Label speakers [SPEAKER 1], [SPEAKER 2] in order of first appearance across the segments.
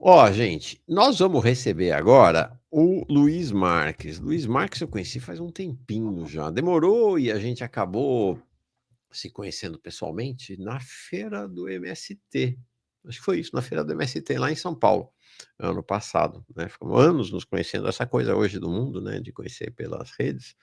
[SPEAKER 1] Ó, gente, nós vamos receber agora o Luiz Marques. Luiz Marques eu conheci faz um tempinho já. Demorou e a gente acabou se conhecendo pessoalmente na feira do MST. Acho que foi isso, na feira do MST, lá em São Paulo, ano passado, né? Ficamos anos nos conhecendo, essa coisa hoje do mundo, né? De conhecer pelas redes.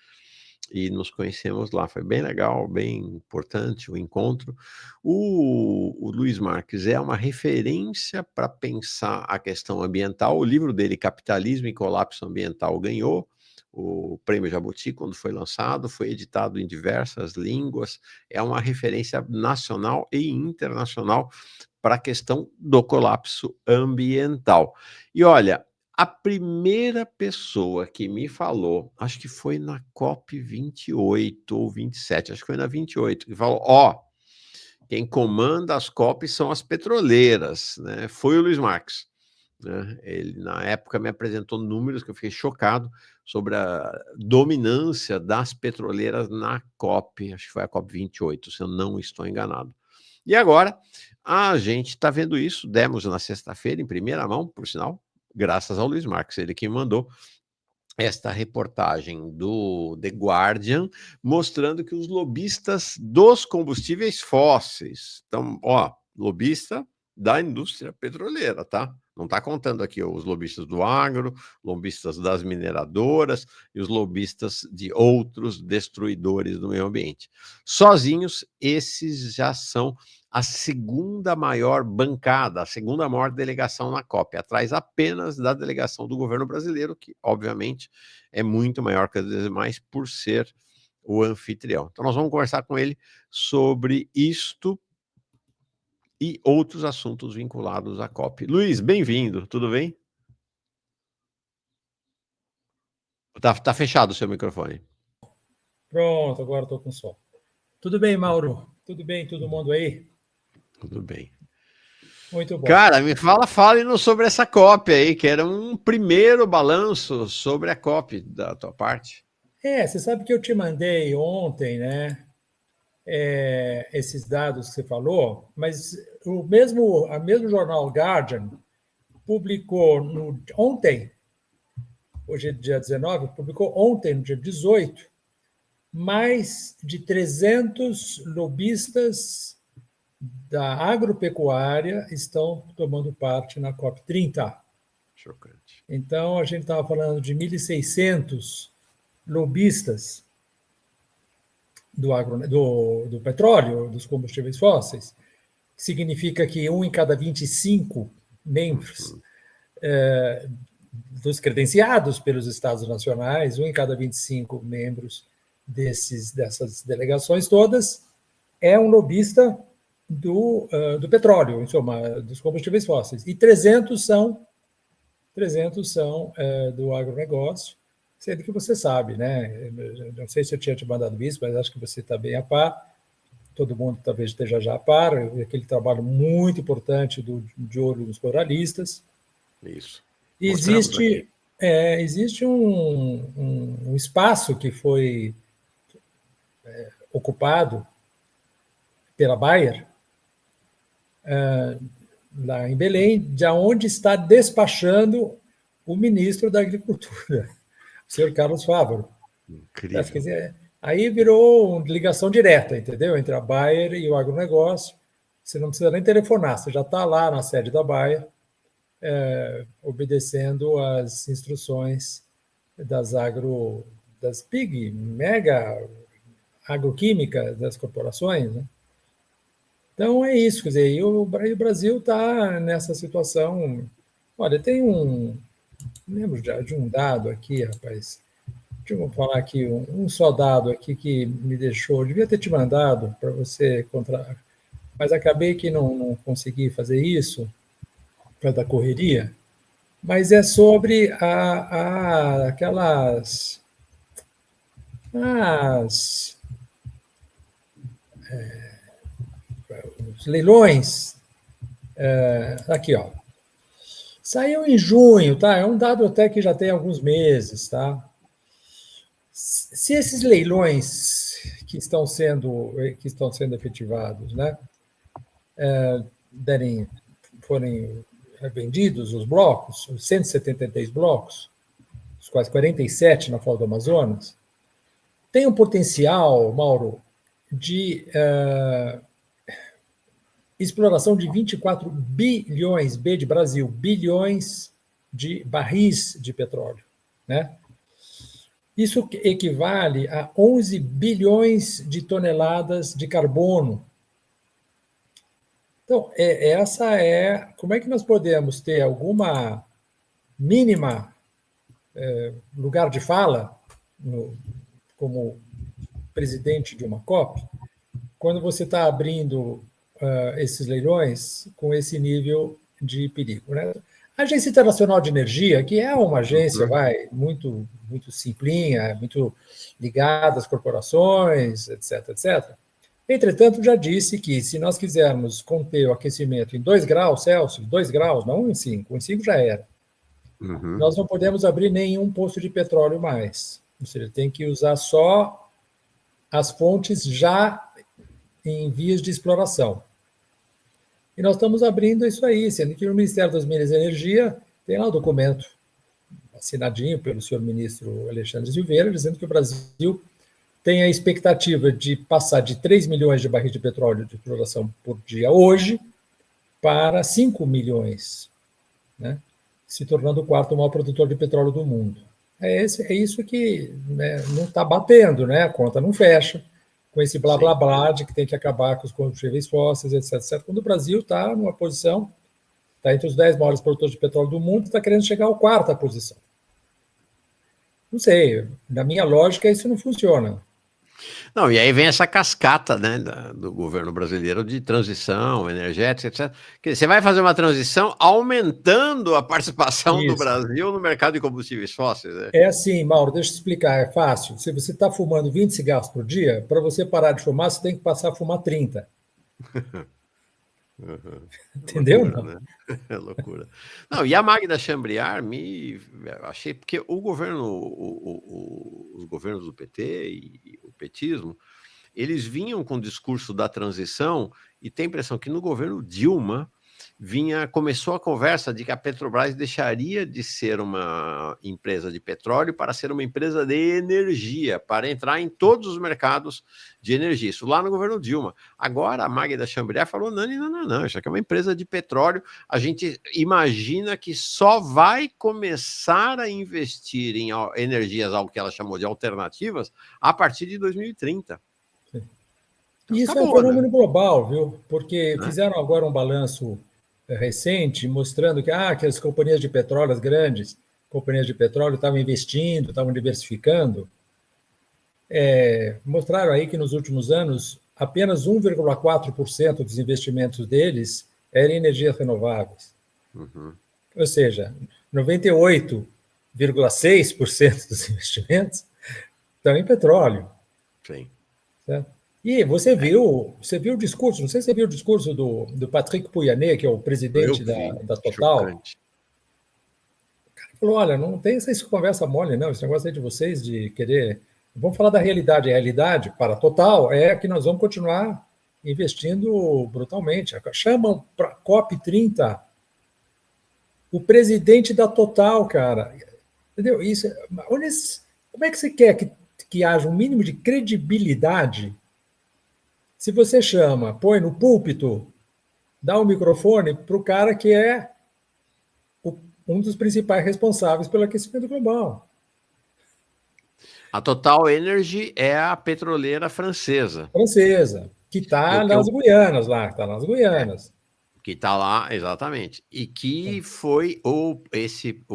[SPEAKER 1] E nos conhecemos lá, foi bem legal, bem importante o encontro. O Luiz Marques é uma referência para pensar a questão ambiental. O livro dele, Capitalismo e Colapso Ambiental, ganhou o Prêmio Jabuti quando foi lançado, foi editado em diversas línguas, é uma referência nacional e internacional para a questão do colapso ambiental. E olha, a primeira pessoa que me falou, acho que foi na COP 28 ou 27, acho que foi na 28, que falou: ó, quem comanda as COPs são as petroleiras, né? Foi o Luiz Marques, né? Ele, na época, me apresentou números que eu fiquei chocado sobre a dominância das petroleiras na COP, acho que foi a COP 28, se eu não estou enganado. E agora, a gente está vendo isso, demos na sexta-feira, em primeira mão, por sinal, graças ao Luiz Marques, ele que mandou esta reportagem do The Guardian, mostrando que os lobistas dos combustíveis fósseis, então, ó, lobista da indústria petroleira, tá? Não está contando aqui os lobistas do agro, lobistas das mineradoras e os lobistas de outros destruidores do meio ambiente. Sozinhos, esses já são a segunda maior bancada, a segunda maior delegação na COP, atrás apenas da delegação do governo brasileiro, que, obviamente, é muito maior que as demais por ser o anfitrião. Então, nós vamos conversar com ele sobre isto e outros assuntos vinculados à COP. Luiz, bem-vindo, tudo bem? Tá fechado o seu microfone.
[SPEAKER 2] Pronto, agora estou com som. Tudo bem, Mauro? Tudo bem, todo mundo aí?
[SPEAKER 1] Tudo bem.
[SPEAKER 2] Muito bom.
[SPEAKER 1] Cara, fale-nos sobre essa COP aí, que era um primeiro balanço sobre a COP da tua parte.
[SPEAKER 2] Você sabe que eu te mandei ontem, né? Esses dados que você falou, mas a mesmo jornal Guardian publicou ontem, hoje é dia 19, publicou ontem, no dia 18, mais de 300 lobistas da agropecuária estão tomando parte na COP30.
[SPEAKER 1] Chocante.
[SPEAKER 2] Então, a gente estava falando de 1.600 lobistas do petróleo, dos combustíveis fósseis, que significa que 1 em cada 25 membros dos credenciados pelos Estados nacionais, 1 em cada 25 membros dessas delegações todas, é um lobista do petróleo, em soma, dos combustíveis fósseis. E 300 são do agronegócio, sendo que você sabe, né? Não sei se eu tinha te mandado isso, mas acho que você está bem a par. Todo mundo talvez esteja já a par. Aquele trabalho muito importante de olho nos coralistas.
[SPEAKER 1] Isso.
[SPEAKER 2] Existe um espaço que foi ocupado pela Bayer, lá em Belém, de onde está despachando o ministro da Agricultura, o senhor Carlos Fávaro.
[SPEAKER 1] Incrível.
[SPEAKER 2] Quer dizer, aí virou ligação direta, entendeu? Entre a Bayer e o agronegócio. Você não precisa nem telefonar, você já está lá na sede da Bayer, obedecendo às instruções das big, mega agroquímicas das corporações, né? Então é isso, quer dizer, e o Brasil está nessa situação. Olha, tem lembro de um dado aqui, rapaz. Deixa eu falar aqui, um só dado aqui que me deixou. Devia ter te mandado para você encontrar, mas acabei que não consegui fazer isso para da correria. Mas é sobre aquelas os leilões. Aqui, ó. Saiu em junho, tá? É um dado até que já tem alguns meses, tá? Se esses leilões que estão sendo efetivados, né, forem vendidos os blocos, os 173 blocos, os quase 47 na Foz do Amazonas, tem um potencial, Mauro, de exploração de 24 bilhões, B de Brasil, bilhões de barris de petróleo, né? Isso equivale a 11 bilhões de toneladas de carbono. Então, como é que nós podemos ter alguma mínima lugar de fala como presidente de uma COP, quando você está abrindo esses leilões com esse nível de perigo, né? A Agência Internacional de Energia, que é uma agência muito simplinha, muito ligada às corporações, etc., etc., entretanto, já disse que se nós quisermos conter o aquecimento em 2 graus Celsius, 2 graus, não em 5, em 5 já era, nós não podemos abrir nenhum poço de petróleo mais. Ou seja, tem que usar só as fontes já em vias de exploração. E nós estamos abrindo isso aí, sendo que o Ministério das Minas e Energia tem lá o documento assinadinho pelo senhor ministro Alexandre Silveira, dizendo que o Brasil tem a expectativa de passar de 3 milhões de barris de petróleo de exploração por dia hoje para 5 milhões, né? Se tornando o quarto maior produtor de petróleo do mundo. É isso que, né, não está batendo, né? A conta não fecha com esse blá blá blá de que tem que acabar com os combustíveis fósseis, etc, etc. Quando o Brasil está numa posição, está entre os 10 maiores produtores de petróleo do mundo, está querendo chegar à quarta posição. Não sei, na minha lógica isso não funciona.
[SPEAKER 1] Não, e aí vem essa cascata, né, do governo brasileiro de transição energética, etc. Que você vai fazer uma transição aumentando a participação do Brasil no mercado de combustíveis fósseis. Né?
[SPEAKER 2] É assim, Mauro, deixa eu te explicar, é fácil. Se você está fumando 20 cigarros por dia, para você parar de fumar, você tem que passar a fumar 30. Entendeu?
[SPEAKER 1] Loucura, né? É loucura. Não, e a Magda Chambriard achei, porque o governo, os governos do PT e o petismo, eles vinham com o discurso da transição e tem a impressão que no governo Dilma começou a conversa de que a Petrobras deixaria de ser uma empresa de petróleo para ser uma empresa de energia, para entrar em todos os mercados de energia. Isso lá no governo Dilma. Agora a Magda Chambriard falou, não, isso aqui é uma empresa de petróleo, a gente imagina que só vai começar a investir em energias, algo que ela chamou de alternativas, a partir de 2030.
[SPEAKER 2] Então, isso acabou, é um fenômeno global, viu? Porque fizeram agora um balanço recente mostrando que as companhias de petróleo, as grandes companhias de petróleo, estavam investindo, estavam diversificando. Mostraram aí que nos últimos anos apenas 1,4% dos investimentos deles eram em energias renováveis. Ou seja, 98,6% dos investimentos estão em petróleo.
[SPEAKER 1] Sim.
[SPEAKER 2] Certo? E você viu o discurso, não sei se você viu o discurso do Patrick Pouyanné, que é o presidente da Total. Chocante. O cara falou, olha, não tem essa conversa mole, não, esse negócio aí de vocês de querer... Vamos falar da realidade. A realidade, para a Total, é que nós vamos continuar investindo brutalmente. Chamam para a COP30 o presidente da Total, cara. Entendeu? Isso, como é que você quer que haja um mínimo de credibilidade se você põe no púlpito, dá o microfone para o cara que é um dos principais responsáveis pelo aquecimento global?
[SPEAKER 1] A Total Energy é a petroleira francesa.
[SPEAKER 2] Que está nas Guianas lá,
[SPEAKER 1] que está lá, exatamente. E que foi o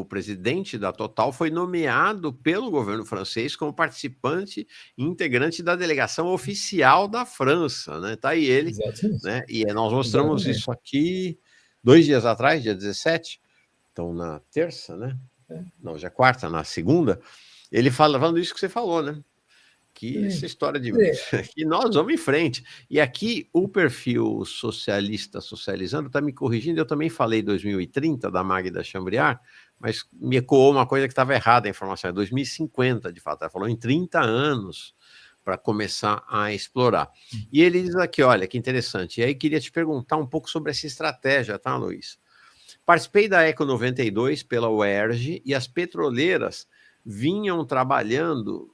[SPEAKER 1] presidente da Total foi nomeado pelo governo francês como participante e integrante da delegação oficial da França, né? Tá aí ele, né? E nós mostramos isso aqui 2 dias atrás, dia 17, então na terça, né? Não, já quarta, na segunda, ele falando isso que você falou, né? Que essa história de que nós vamos em frente. E aqui o perfil socializando está me corrigindo. Eu também falei 2030 da Magda Chambriard, mas me ecoou uma coisa que estava errada a informação. É 2050, de fato. Ela falou em 30 anos para começar a explorar. E ele diz aqui, olha, que interessante. E aí queria te perguntar um pouco sobre essa estratégia, tá, Luiz? Participei da Eco 92 pela UERJ e as petroleiras vinham trabalhando,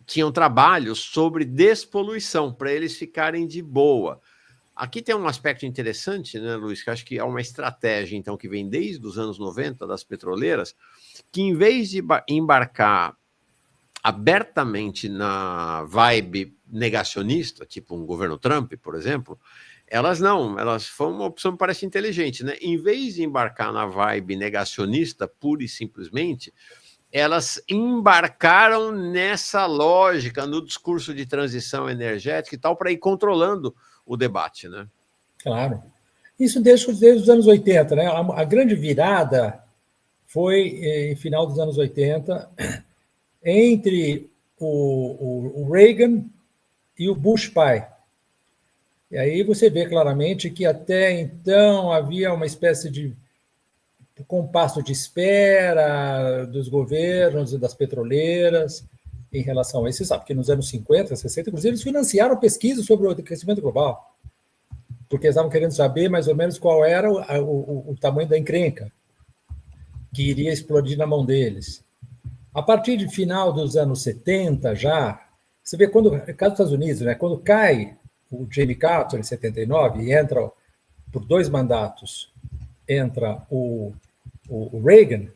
[SPEAKER 1] tinham trabalhos sobre despoluição, para eles ficarem de boa. Aqui tem um aspecto interessante, né, Luiz, que acho que é uma estratégia, então, que vem desde os anos 90 das petroleiras, que em vez de embarcar abertamente na vibe negacionista, tipo um governo Trump, por exemplo, elas foram uma opção que parece inteligente, né? Em vez de embarcar na vibe negacionista, pura e simplesmente, elas embarcaram nessa lógica, no discurso de transição energética e tal, para ir controlando o debate, né?
[SPEAKER 2] Claro. Isso desde os anos 80, né? A grande virada foi em final dos anos 80, entre o Reagan e o Bush pai. E aí você vê claramente que até então havia uma espécie de compasso de espera dos governos e das petroleiras em relação a isso. Você sabe que nos anos 50, 60, inclusive, eles financiaram pesquisas sobre o aquecimento global, porque eles estavam querendo saber mais ou menos qual era o tamanho da encrenca que iria explodir na mão deles. A partir de final dos anos 70 já, você vê quando, no caso dos Estados Unidos, né, quando cai o Jimmy Carter em 79 e entra por 2 mandatos, entra o Reagan,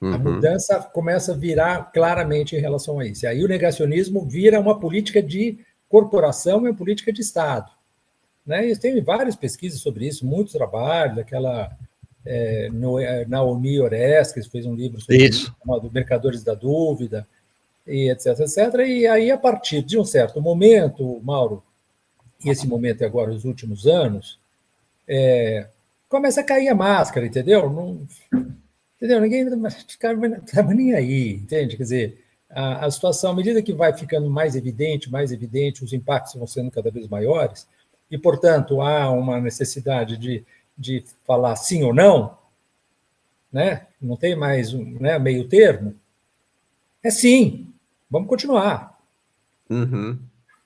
[SPEAKER 2] a mudança começa a virar claramente em relação a isso. E aí o negacionismo vira uma política de corporação e uma política de Estado. Né? E tem várias pesquisas sobre isso, muitos trabalhos, aquela Naomi Oreskes, que fez um livro sobre isso, chamado Mercadores da Dúvida, e etc, etc. E aí, a partir de um certo momento, Mauro, e esse momento é agora os últimos anos, começa a cair a máscara, entendeu? Não, entendeu? Ninguém estava nem aí, entende? Quer dizer, a situação, à medida que vai ficando mais evidente, os impactos vão sendo cada vez maiores, e, portanto, há uma necessidade de falar sim ou não, né? Não tem mais meio termo, é sim, vamos continuar.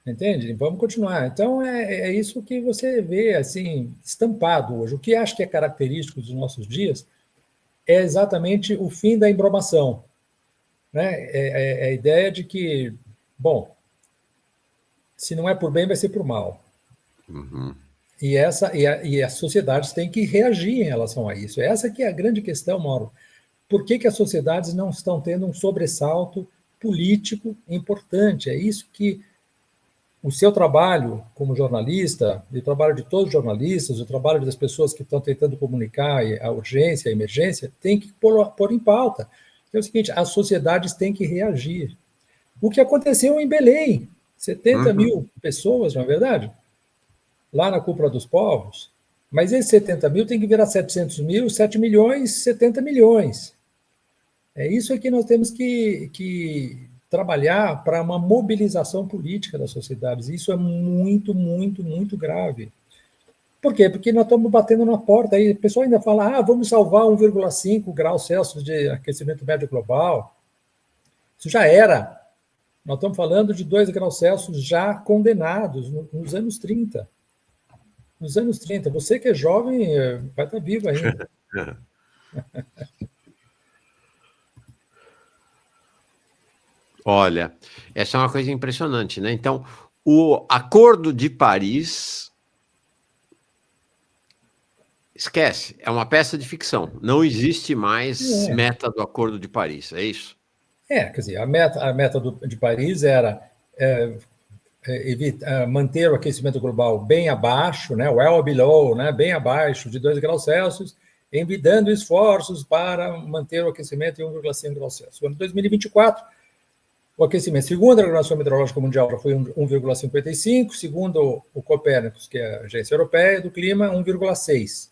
[SPEAKER 2] Entende? Vamos continuar. Então, é isso que você vê assim estampado hoje. O que acho que é característico dos nossos dias é exatamente o fim da embromação. Né? É a ideia de que, bom, se não é por bem, vai ser por mal. E as sociedades têm que reagir em relação a isso. Essa que é a grande questão, Mauro. Por que as sociedades não estão tendo um sobressalto político importante? É isso que o seu trabalho como jornalista, o trabalho de todos os jornalistas, o trabalho das pessoas que estão tentando comunicar a urgência, a emergência, tem que pôr em pauta. É o seguinte, as sociedades têm que reagir. O que aconteceu em Belém, 70 mil pessoas, não é verdade? Lá na Cúpula dos Povos, mas esses 70 mil tem que virar 700 mil, 7 milhões, 70 milhões. É isso que nós temos que trabalhar para uma mobilização política das sociedades. Isso é muito, muito, muito grave. Por quê? Porque nós estamos batendo na porta. Aí o pessoal ainda fala, vamos salvar 1,5 graus Celsius de aquecimento médio global. Isso já era. Nós estamos falando de 2 graus Celsius já condenados nos anos 30. Nos anos 30. Você que é jovem vai estar vivo ainda.
[SPEAKER 1] Olha, essa é uma coisa impressionante, né? Então, o Acordo de Paris, esquece, é uma peça de ficção. Não existe mais meta do Acordo de Paris, é isso?
[SPEAKER 2] Quer dizer, a meta de Paris era manter o aquecimento global bem abaixo, né, well below, né, bem abaixo de 2 graus Celsius, envidando esforços para manter o aquecimento em 1,5 graus Celsius. No ano 2024, o aquecimento, segundo a Organização Meteorológica Mundial, foi 1,55, segundo o Copérnicos, que é a Agência Europeia do Clima, 1,6.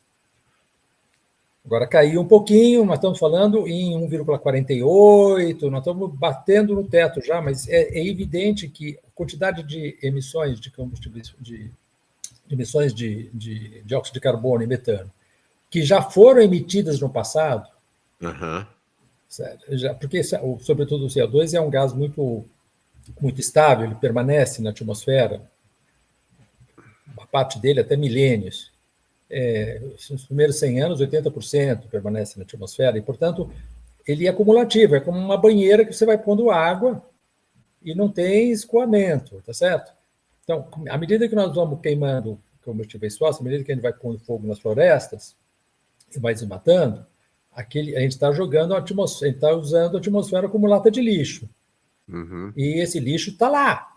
[SPEAKER 2] Agora caiu um pouquinho, nós estamos falando em 1,48, nós estamos batendo no teto já, mas é evidente que a quantidade de emissões de combustíveis, de emissões de dióxido de carbono e metano, que já foram emitidas no passado, porque, sobretudo, o CO2 é um gás muito, muito estável, ele permanece na atmosfera, uma parte dele até milênios. nos primeiros 100 anos, 80% permanece na atmosfera, e, portanto, ele é acumulativo, é como uma banheira que você vai pondo água e não tem escoamento, tá certo? Então, à medida que nós vamos queimando combustíveis fósseis, à medida que a gente vai pondo fogo nas florestas e vai desmatando, a gente está jogando a atmosfera, a gente está usando a atmosfera como lata de lixo.
[SPEAKER 1] Uhum.
[SPEAKER 2] E esse lixo está lá.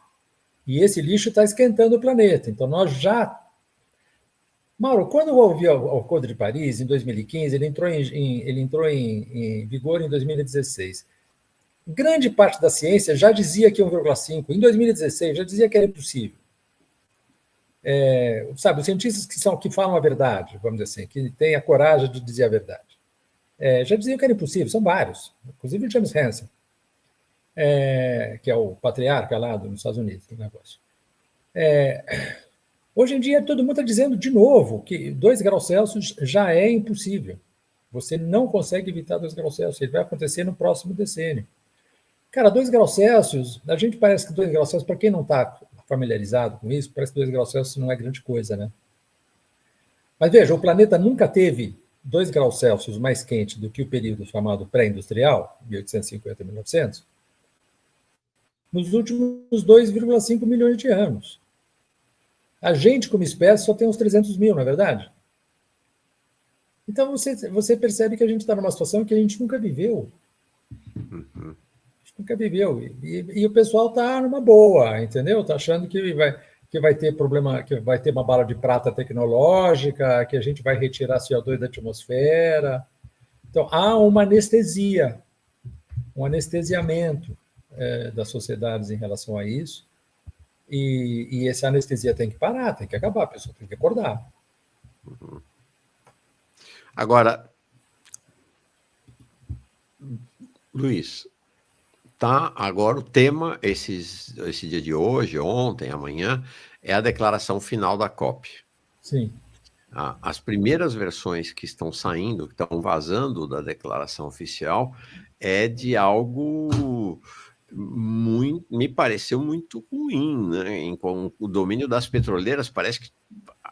[SPEAKER 2] E esse lixo está esquentando o planeta. Então, nós já... Mauro, quando houve o Acordo de Paris, em 2015, ele entrou em vigor em 2016. Grande parte da ciência já dizia que 1,5. Em 2016, já dizia que era impossível. Sabe, os cientistas que falam a verdade, vamos dizer assim, que têm a coragem de dizer a verdade, já diziam que era impossível, são vários, inclusive o James Hansen, que é o patriarca lá dos Estados Unidos do negócio. Hoje em dia, todo mundo está dizendo de novo que 2 graus Celsius já é impossível. Você não consegue evitar 2 graus Celsius, ele vai acontecer no próximo decênio. Cara, 2 graus Celsius, a gente parece que 2 graus Celsius, para quem não está familiarizado com isso, parece que 2 graus Celsius não é grande coisa, né? Mas veja, o planeta nunca teve 2 graus Celsius mais quente do que o período chamado pré-industrial, 1850 a 1900, nos últimos 2,5 milhões de anos. A gente, como espécie, só tem uns 300 mil, não é verdade? Então, você percebe que a gente está numa situação que a gente nunca viveu.
[SPEAKER 1] Uhum.
[SPEAKER 2] Nunca viveu. E o pessoal está numa boa, entendeu? Está achando que vai ter problema, que vai ter uma bala de prata tecnológica, que a gente vai retirar CO2 da atmosfera. Então, há uma anestesia, um anestesiamento das sociedades em relação a isso. E essa anestesia tem que parar, tem que acabar, a pessoa tem que acordar.
[SPEAKER 1] Uhum. Agora, Luiz, tá agora o tema, esse dia de hoje, ontem, amanhã, é a declaração final da COP.
[SPEAKER 2] Sim.
[SPEAKER 1] As primeiras versões que estão saindo, que estão vazando da declaração oficial, é de algo me pareceu muito ruim, né? Com o domínio das petroleiras, parece que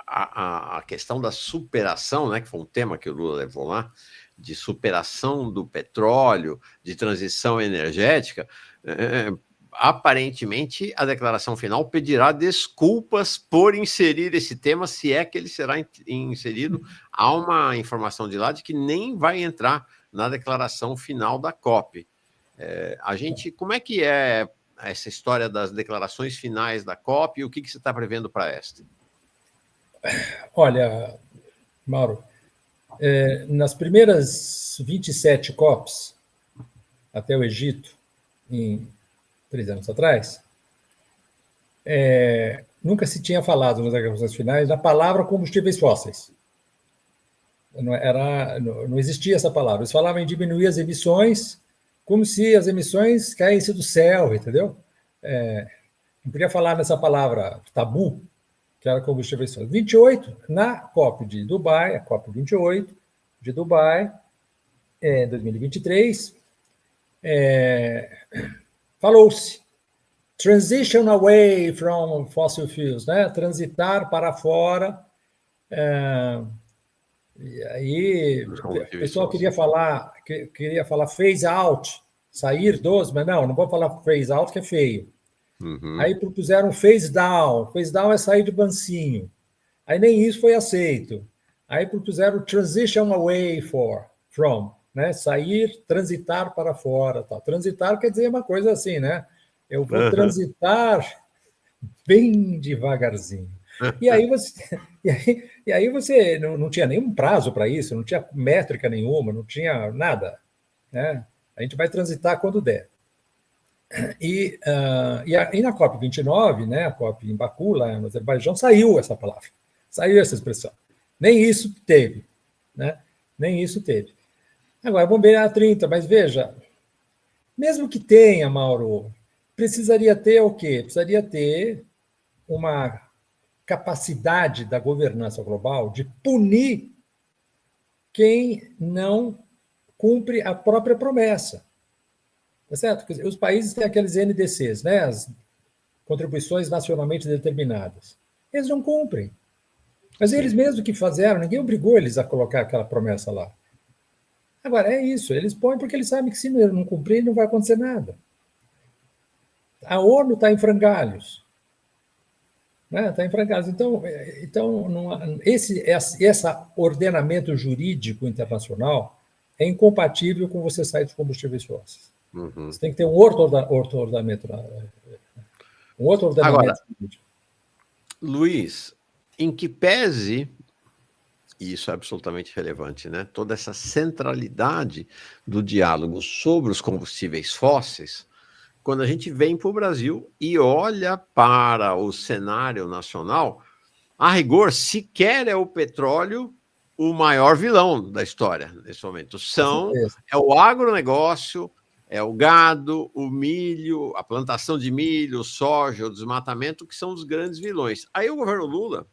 [SPEAKER 1] a questão da superação, né, que foi um tema que o Lula levou lá, de superação do petróleo, de transição energética, aparentemente a declaração final pedirá desculpas por inserir esse tema, se é que ele será inserido. Há uma informação de lá de que nem vai entrar na declaração final da COP. Como é que é essa história das declarações finais da COP e o que você está prevendo para esta?
[SPEAKER 2] Olha, Mauro, nas primeiras 27 COPs, até o Egito, em 3 anos atrás, nunca se tinha falado nas declarações finais da palavra combustíveis fósseis. Não existia essa palavra. Eles falavam em diminuir as emissões, como se as emissões caíssem do céu, entendeu? Não podia falar nessa palavra tabu, que era combustíveis fósseis. 28, na COP de Dubai, a COP 28 de Dubai, 2023, falou-se transition away from fossil fuels, né? Transitar para fora. E aí o pessoal queria falar phase out, sair dos, mas não vou falar phase out, que é feio.
[SPEAKER 1] Uhum.
[SPEAKER 2] Aí propuseram phase down é sair de bancinho. Aí nem isso foi aceito. Aí propuseram transition away from, né? Sair, transitar para fora. Tal. Transitar quer dizer uma coisa assim, né? Eu vou transitar bem devagarzinho. E aí você não tinha nenhum prazo para isso, não tinha métrica nenhuma, não tinha nada. Né? A gente vai transitar quando der. E na COP29, né, a COP em Baku, lá no Azerbaijão, saiu essa palavra, saiu essa expressão. Nem isso teve. Né? Nem isso teve. Agora, vamos ver a 30, mas veja, mesmo que tenha, Mauro, precisaria ter o quê? Precisaria ter uma capacidade da governança global de punir quem não cumpre a própria promessa. Tá certo? Quer dizer, os países têm aqueles NDCs, né? As contribuições nacionalmente determinadas. Eles não cumprem. Mas eles
[SPEAKER 1] Sim.
[SPEAKER 2] mesmos que fizeram, ninguém obrigou eles a colocar aquela promessa lá. Agora, é isso, eles põem porque eles sabem que se não cumprir, não vai acontecer nada. A ONU está em frangalhos. Né? Está em frangalhos. Então esse ordenamento jurídico internacional é incompatível com você sair dos combustíveis fósseis.
[SPEAKER 1] Uhum.
[SPEAKER 2] Você tem que ter um outro ordenamento.
[SPEAKER 1] Agora, Luiz, em que pese, e isso é absolutamente relevante, né? Toda essa centralidade do diálogo sobre os combustíveis fósseis, quando a gente vem para o Brasil e olha para o cenário nacional, a rigor, sequer é o petróleo o maior vilão da história nesse momento. É o agronegócio, é o gado, o milho, a plantação de milho, soja, o desmatamento, que são os grandes vilões. Aí o governo Lula,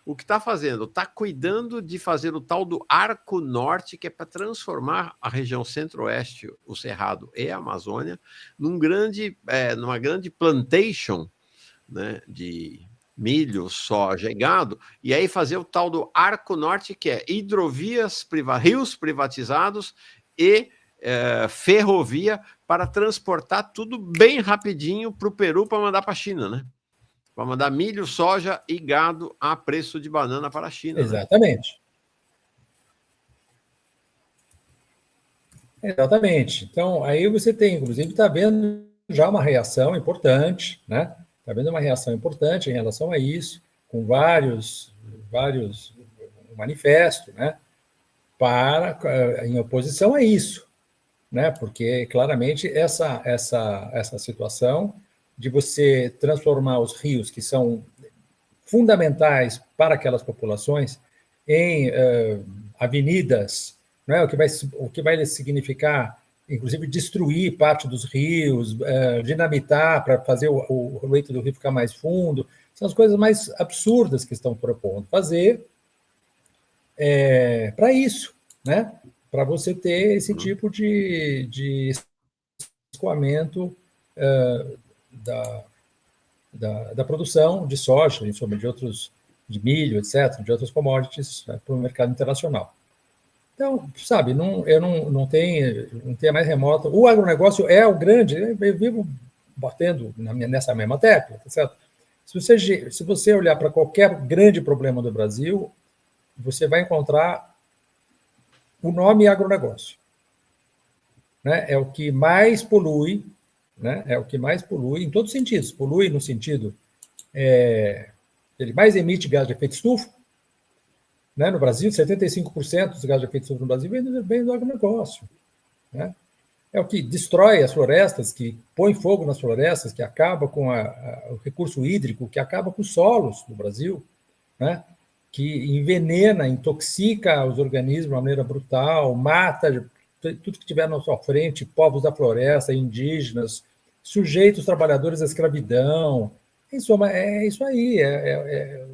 [SPEAKER 1] o que está fazendo? Está cuidando de fazer o tal do Arco Norte, que é para transformar a região centro-oeste, o Cerrado e a Amazônia, numa grande plantation, né, de milho, soja e gado, e aí fazer o tal do Arco Norte, que é hidrovias, rios privatizados e ferrovia para transportar tudo bem rapidinho para o Peru para mandar para a China, né? Para mandar milho, soja e gado a preço de banana para a China, né?
[SPEAKER 2] Exatamente. Exatamente. Então, aí você tem, inclusive, está vendo já uma reação importante, né? Está vendo uma reação importante em relação a isso, com vários manifestos, né? Em oposição a isso, né? Porque claramente essa situação de você transformar os rios que são fundamentais para aquelas populações em avenidas, né? O que vai significar, inclusive, destruir parte dos rios, dinamitar para fazer o leito do rio ficar mais fundo, são as coisas mais absurdas que estão propondo fazer para isso, né? Para você ter esse tipo de escoamento da produção de soja, de milho, etc., de outras commodities, né, para o mercado internacional. Então, sabe, eu não tenho a mais remota. O agronegócio é o grande, eu vivo batendo nessa mesma tecla, tá certo? Se você olhar para qualquer grande problema do Brasil, você vai encontrar o nome agronegócio. Né? É o que mais polui, né? É o que mais polui em todos os sentidos. Polui no sentido ele mais emite gás de efeito estufa, né? No Brasil, 75% dos gases de efeito estufa no Brasil vem do agronegócio, né? É o que destrói as florestas, que põe fogo nas florestas, que acaba com o recurso hídrico, que acaba com os solos do Brasil, né? Que envenena, intoxica os organismos de maneira brutal, mata tudo que tiver na sua frente, povos da floresta, indígenas, sujeita os trabalhadores à escravidão. Em suma, é isso aí.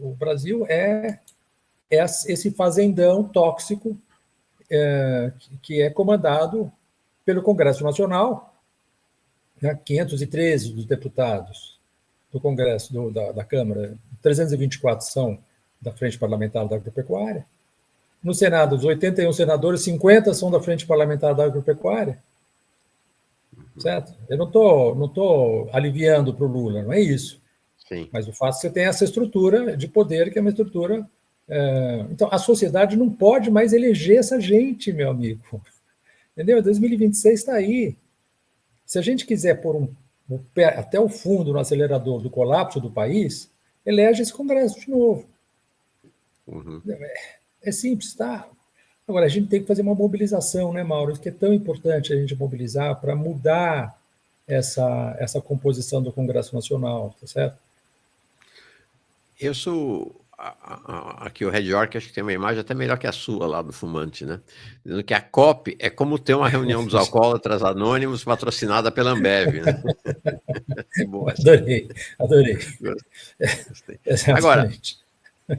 [SPEAKER 2] O Brasil é esse fazendão tóxico que é comandado pelo Congresso Nacional, né, 513 dos deputados do Congresso, da Câmara, 324 são da Frente Parlamentar da Agropecuária. No Senado, dos 81 senadores, 50 são da Frente Parlamentar da Agropecuária. Certo? Eu não tô aliviando para o Lula, não é isso.
[SPEAKER 1] Sim.
[SPEAKER 2] Mas o fato é que você tem essa estrutura de poder, que é uma estrutura... Então, a sociedade não pode mais eleger essa gente, meu amigo. Entendeu? 2026 está aí. Se a gente quiser pôr o pé até o fundo no acelerador do colapso do país, elege esse Congresso de novo.
[SPEAKER 1] Uhum.
[SPEAKER 2] É simples, tá? Agora, a gente tem que fazer uma mobilização, né, Mauro? Isso que é tão importante a gente mobilizar para mudar essa composição do Congresso Nacional, tá certo?
[SPEAKER 1] Eu sou... Aqui o Red York, acho que tem uma imagem até melhor que a sua lá do fumante, né? Dizendo que a COP é como ter uma reunião dos alcoólatras anônimos patrocinada pela Ambev, né? Boa essa.
[SPEAKER 2] Adorei.
[SPEAKER 1] Gostei. Agora,
[SPEAKER 2] Exatamente.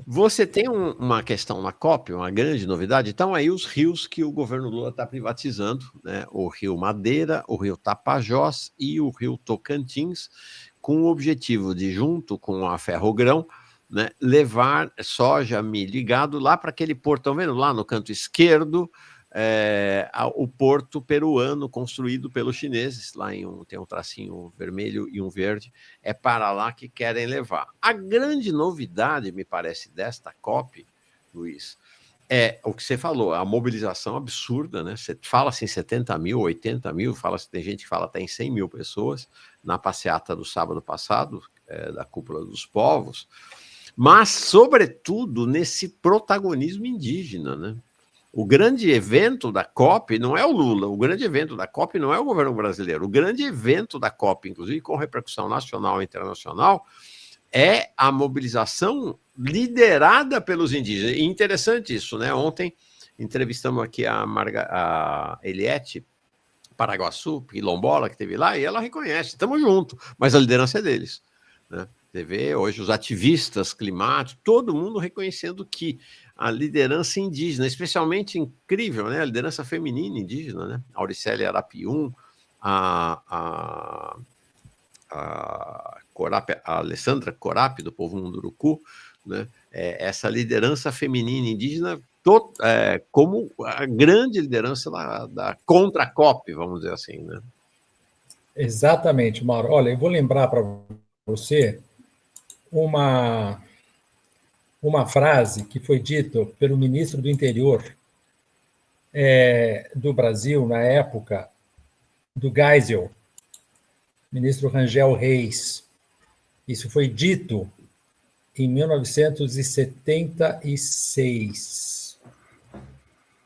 [SPEAKER 1] você tem uma questão na COP, uma grande novidade. Então, aí os rios que o governo Lula está privatizando, né? O Rio Madeira, o Rio Tapajós e o Rio Tocantins, com o objetivo de, junto com a Ferrogrão, né, levar soja, milho e gado lá para aquele porto, estão vendo lá no canto esquerdo, o porto peruano construído pelos chineses, lá tem um tracinho vermelho e um verde, é para lá que querem levar. A grande novidade, me parece, desta COP, Luiz, é o que você falou, a mobilização absurda, né? Você fala assim 70 mil, 80 mil, tem gente que fala até em 100 mil pessoas na passeata do sábado passado, da Cúpula dos Povos, mas, sobretudo, nesse protagonismo indígena, né? O grande evento da COP não é o Lula, o grande evento da COP não é o governo brasileiro, o grande evento da COP, inclusive com repercussão nacional e internacional, é a mobilização liderada pelos indígenas. E interessante isso, né? Ontem entrevistamos aqui a Eliette Paraguaçu, quilombola, que teve lá, e ela reconhece, estamos juntos, mas a liderança é deles, né? Você vê hoje os ativistas climáticos, todo mundo reconhecendo que a liderança indígena, especialmente incrível, né? A liderança feminina indígena, né? A Auricélia Arapiun, a Alessandra Corap, do povo Munduruku, né? Essa liderança feminina indígena como a grande liderança da contra-COP, vamos dizer assim, né?
[SPEAKER 2] Exatamente, Mauro. Olha, eu vou lembrar para você uma, uma frase que foi dita pelo ministro do Interior do Brasil, na época do Geisel, ministro Rangel Reis. Isso foi dito em 1976.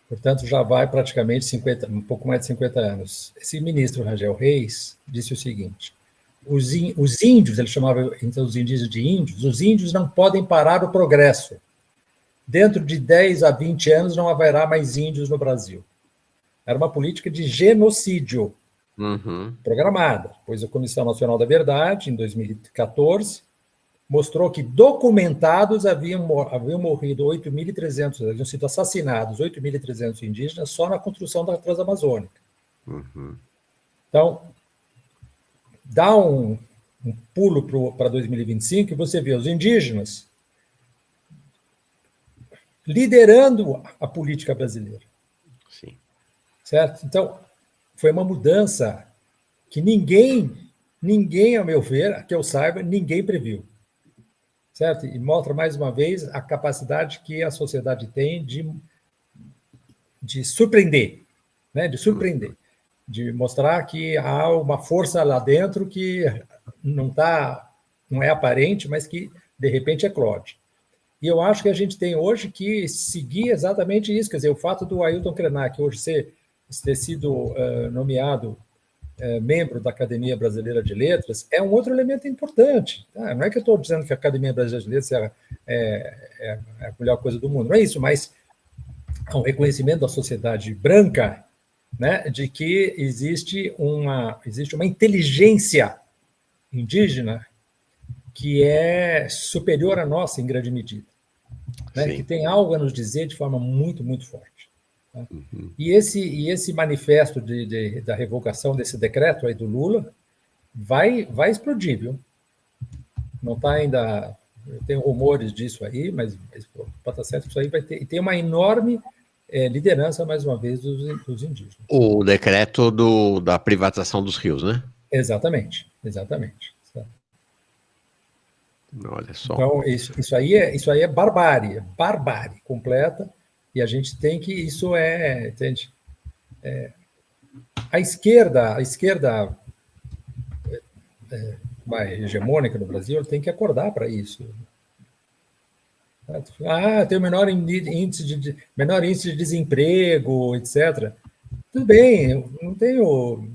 [SPEAKER 2] Portanto, já vai praticamente 50, um pouco mais de 50 anos. Esse ministro Rangel Reis disse o seguinte: os índios, ele chamava então os indígenas de índios, os índios não podem parar o progresso. Dentro de 10 a 20 anos não haverá mais índios no Brasil. Era uma política de genocídio programada, pois a Comissão Nacional da Verdade, em 2014, mostrou que documentados haviam morrido 8.300, haviam sido assassinados 8.300 indígenas só na construção da Transamazônica. Então, dá um pulo para 2025 e você vê os indígenas liderando a política brasileira.
[SPEAKER 1] Sim.
[SPEAKER 2] Certo? Então, foi uma mudança que ninguém, a meu ver, que eu saiba, ninguém previu. Certo? E mostra, mais uma vez, a capacidade que a sociedade tem de surpreender, né? De surpreender, de mostrar que há uma força lá dentro que não é aparente, mas que, de repente, eclode. E eu acho que a gente tem hoje que seguir exatamente isso, quer dizer, o fato do Ailton Krenak hoje ter sido nomeado membro da Academia Brasileira de Letras é um outro elemento importante. Tá? Não é que eu estou dizendo que a Academia Brasileira de Letras é a melhor coisa do mundo, não é isso, mas é um reconhecimento da sociedade branca, né, de que existe uma inteligência indígena que é superior à nossa em grande medida, né, que tem algo a nos dizer de forma muito, muito forte. Tá? E esse manifesto da revogação desse decreto aí do Lula vai explodir, viu? Não está ainda... Tem rumores disso aí, mas pode estar certo que isso aí vai ter... E tem uma enorme liderança, mais uma vez, dos indígenas.
[SPEAKER 1] O decreto da privatização dos rios, né?
[SPEAKER 2] Exatamente.
[SPEAKER 1] Olha só.
[SPEAKER 2] Então, isso aí é barbárie completa, e a gente tem que... Isso entende? A esquerda hegemônica no Brasil tem que acordar para isso. Tem o menor índice de desemprego, etc. Tudo bem, eu não tenho...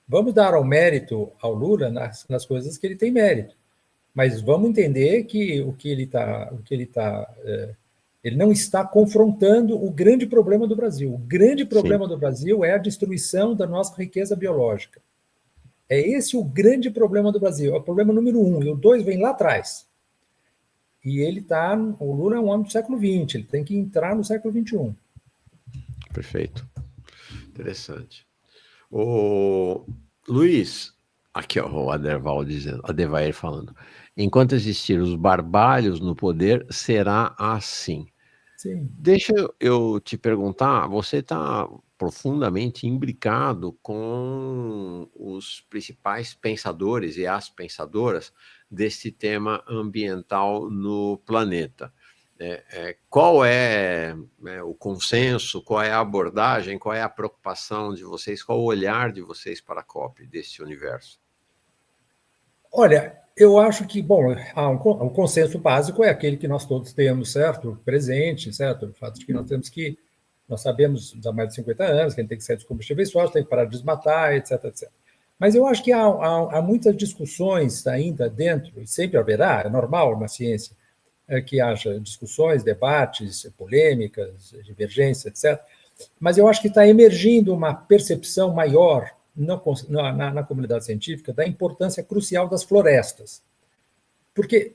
[SPEAKER 2] Vamos dar ao mérito ao Lula nas coisas que ele tem mérito, mas vamos entender que ele não está confrontando o grande problema do Brasil. O grande problema do Brasil é a destruição da nossa riqueza biológica. É esse o grande problema do Brasil. É o problema número 1. E o 2 vem lá atrás. E o Lula é um homem do século XX, ele tem que entrar no século XXI.
[SPEAKER 1] Perfeito. Interessante. Luiz, Aqui, ó, o Aderval dizendo, Adevair falando. Enquanto existir os barbalhos no poder, será assim.
[SPEAKER 2] Sim.
[SPEAKER 1] Deixa eu te perguntar, você está profundamente imbricado com os principais pensadores e as pensadoras desse tema ambiental no planeta. Qual é, o consenso, qual é a abordagem, qual é a preocupação de vocês, qual o olhar de vocês para a COP desse universo?
[SPEAKER 2] Olha, eu acho que, bom, o consenso básico é aquele que nós todos temos, certo? Presente, certo? O fato de que nós sabemos há mais de 50 anos que a gente tem que sair dos combustíveis fósseis, tem que parar de desmatar, etc, etc. Mas eu acho que há muitas discussões ainda dentro, e sempre haverá, é normal na ciência, que haja discussões, debates, polêmicas, divergências, etc. Mas eu acho que está emergindo uma percepção maior na comunidade científica da importância crucial das florestas. Porque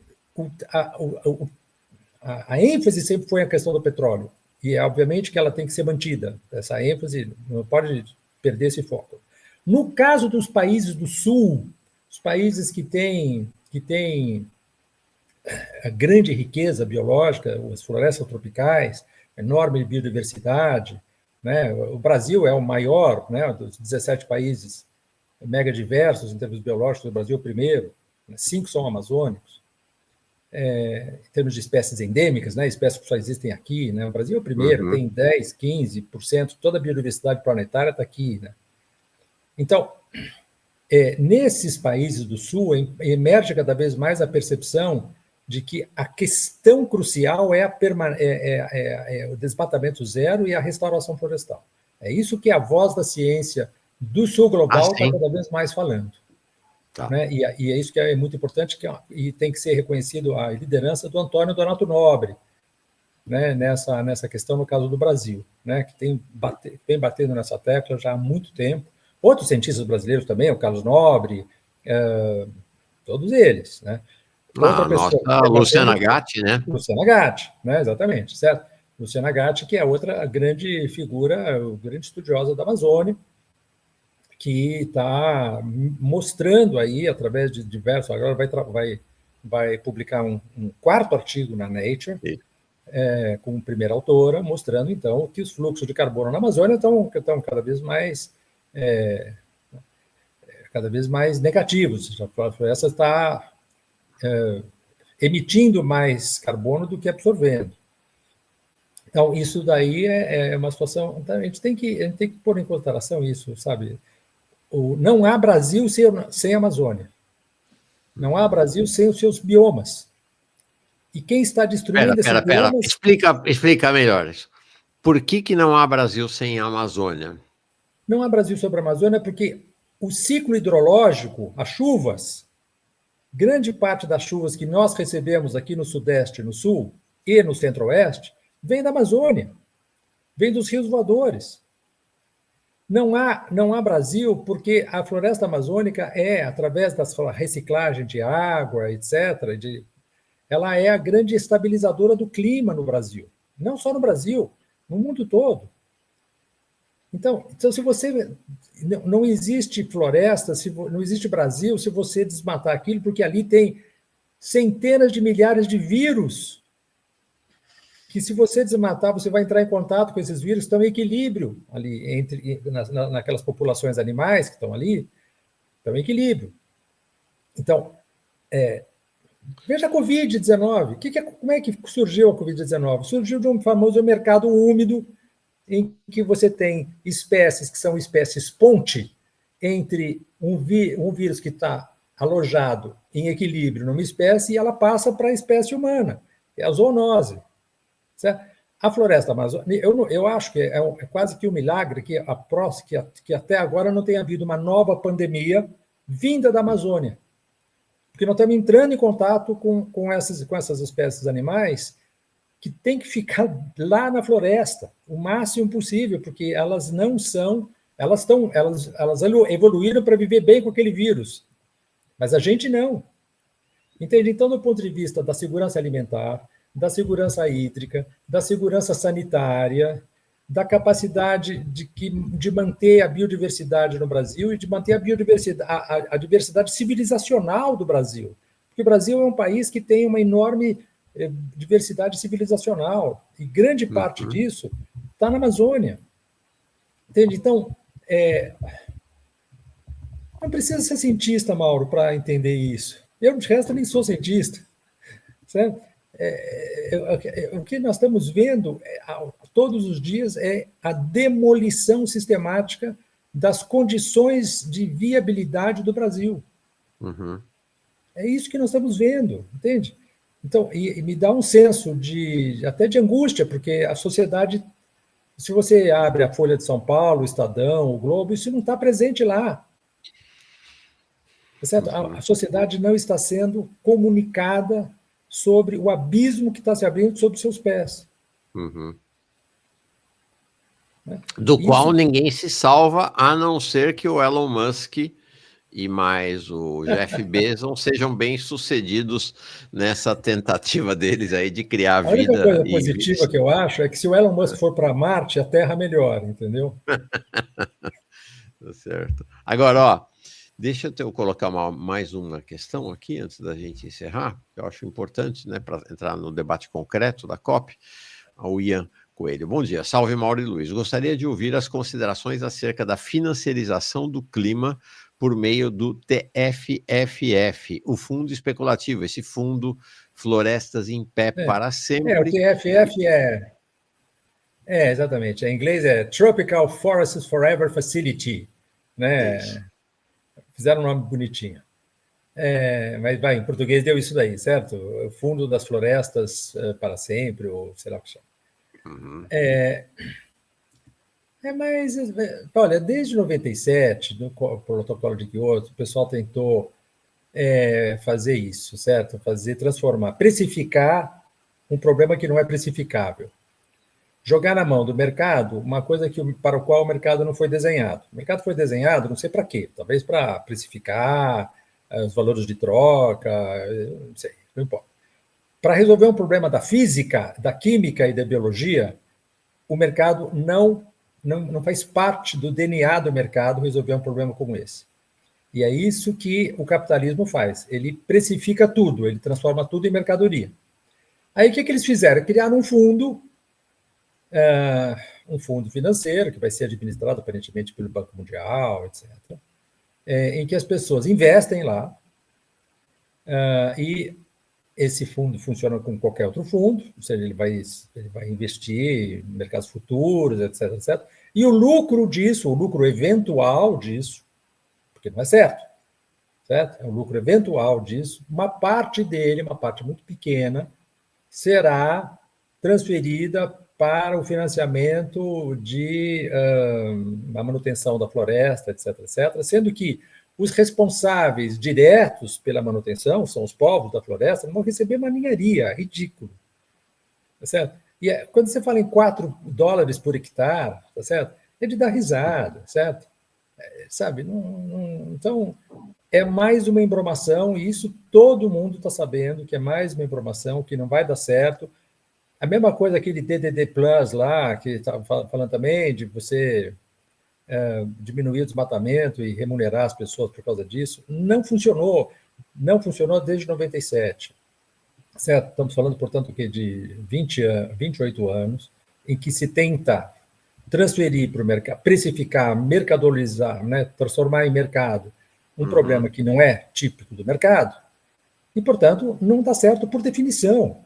[SPEAKER 2] a ênfase sempre foi a questão do petróleo, e é obviamente que ela tem que ser mantida, essa ênfase não pode perder esse foco. No caso dos países do Sul, os países que têm a grande riqueza biológica, as florestas tropicais, enorme biodiversidade, né? O Brasil é o maior, né, dos 17 países mega diversos em termos biológicos, o Brasil é o primeiro, 5 são amazônicos. Em termos de espécies endêmicas, né, espécies que só existem aqui, né, o Brasil é o primeiro, tem 10, 15%, toda a biodiversidade planetária está aqui. Né? Então, nesses países do Sul, emerge cada vez mais a percepção de que a questão crucial é o desmatamento zero e a restauração florestal. É isso que a voz da ciência do Sul global está cada vez mais falando. Tá. Né? E é isso que é muito importante, e tem que ser reconhecido a liderança do Antônio Donato Nobre, né? nessa questão, no caso do Brasil, né? Que vem batendo nessa tecla já há muito tempo. Outros cientistas brasileiros também, o Carlos Nobre, todos eles, né?
[SPEAKER 1] Outra pessoa. A Luciana Gatti, né?
[SPEAKER 2] Luciana Gatti, né? Exatamente, certo? Luciana Gatti, que é outra grande figura, grande estudiosa da Amazônia, que está mostrando aí, através de diversos... Agora vai publicar um quarto artigo na Nature, como primeira autora, mostrando, então, que os fluxos de carbono na Amazônia estão cada vez mais negativos. A floresta está emitindo mais carbono do que absorvendo. Então, isso daí é uma situação... A gente tem que pôr em consideração isso, sabe? Não há Brasil sem Amazônia. Não há Brasil sem os seus biomas. E quem está destruindo esses biomas...
[SPEAKER 1] Explica melhor isso. Por que não há Brasil sem a Amazônia?
[SPEAKER 2] Não há Brasil sobre a Amazônia porque o ciclo hidrológico, as chuvas, grande parte das chuvas que nós recebemos aqui no Sudeste, no Sul e no Centro-Oeste, vem da Amazônia, vem dos rios voadores. Não há Brasil porque a floresta amazônica através da reciclagem de água, etc., ela é a grande estabilizadora do clima no Brasil. Não só no Brasil, no mundo todo. Então se você... Não existe floresta, não existe Brasil se você desmatar aquilo, porque ali tem centenas de milhares de vírus que, se você desmatar, você vai entrar em contato com esses vírus que estão em equilíbrio ali, naquelas populações animais que estão ali, estão em equilíbrio. Então, veja a Covid-19. Como é que surgiu a Covid-19? Surgiu de um famoso mercado úmido, em que você tem espécies que são espécies ponte entre um vírus que está alojado em equilíbrio numa espécie e ela passa para a espécie humana, é a zoonose. Certo? A floresta amazônica, eu acho que é quase que um milagre que até agora não tenha havido uma nova pandemia vinda da Amazônia, porque nós estamos entrando em contato com essas espécies animais que tem que ficar lá na floresta o máximo possível, porque elas não são... Elas evoluíram para viver bem com aquele vírus, mas a gente não. Entende? Então, do ponto de vista da segurança alimentar, da segurança hídrica, da segurança sanitária, da capacidade de manter a biodiversidade no Brasil e de manter a diversidade civilizacional do Brasil. Porque o Brasil é um país que tem uma enorme diversidade civilizacional, e grande parte disso está na Amazônia. Entende? Então, não precisa ser cientista, Mauro, para entender isso. Eu, de resto, nem sou cientista. Certo? O que nós estamos vendo todos os dias é a demolição sistemática das condições de viabilidade do Brasil. É isso que nós estamos vendo, entende? Então, e me dá um senso até de angústia, porque a sociedade, se você abre a Folha de São Paulo, o Estadão, o Globo, isso não está presente lá. Certo? A sociedade não está sendo comunicada sobre o abismo que está se abrindo sob seus pés.
[SPEAKER 1] Do qual ninguém se salva, a não ser que o Elon Musk e mais o Jeff Bezos sejam bem-sucedidos nessa tentativa deles aí de criar vida.
[SPEAKER 2] A única coisa positiva que eu acho é que se o Elon Musk for para Marte, a Terra melhora, entendeu?
[SPEAKER 1] Tá certo. Agora, ó, deixa eu colocar mais uma questão aqui antes da gente encerrar, que eu acho importante, né, para entrar no debate concreto da COP. O Ian Coelho. Bom dia, salve Mauro e Luiz. Gostaria de ouvir as considerações acerca da financiarização do clima por meio do TFFF, o fundo especulativo, esse fundo Florestas em Pé para Sempre.
[SPEAKER 2] O TFF exatamente. Em inglês é Tropical Forests Forever Facility, né? Fizeram um nome bonitinho. Mas em português deu isso daí, certo? O Fundo das Florestas para Sempre, ou sei lá o que chama. Mas, olha, desde 97, no protocolo de Kyoto, o pessoal tentou fazer isso, certo? Precificar um problema que não é precificável. Jogar na mão do mercado uma coisa para o qual o mercado não foi desenhado. O mercado foi desenhado, não sei para quê, talvez para precificar os valores de troca, não sei, não importa. Para resolver um problema da física, da química e da biologia, o mercado não faz parte do DNA do mercado resolver um problema como esse. E é isso que o capitalismo faz. Ele precifica tudo, ele transforma tudo em mercadoria. Aí o que eles fizeram? Criaram um fundo financeiro, que vai ser administrado aparentemente pelo Banco Mundial, etc., em que as pessoas investem lá, e esse fundo funciona como qualquer outro fundo, ou seja, ele vai investir em mercados futuros, etc., etc. E o lucro disso, o lucro eventual disso, porque não é certo? É um lucro eventual disso, uma parte dele, uma parte muito pequena, será transferida para o financiamento da manutenção da floresta, etc., etc., sendo que os responsáveis diretos pela manutenção, são os povos da floresta, não vão receber uma ninharia, ridículo. Tá certo? E quando você fala em $4 por hectare, tá certo? É de dar risada, certo? Sabe? Então, é mais uma embromação, e isso todo mundo está sabendo, que é mais uma embromação, que não vai dar certo. A mesma coisa aquele DDD Plus lá, que estava falando também de você diminuir o desmatamento e remunerar as pessoas por causa disso, não funcionou desde 97. Certo? Estamos falando, portanto, de 28 anos, em que se tenta transferir para o mercado, precificar, mercadorizar, né, transformar em mercado um problema que não é típico do mercado, e, portanto, não dá certo por definição.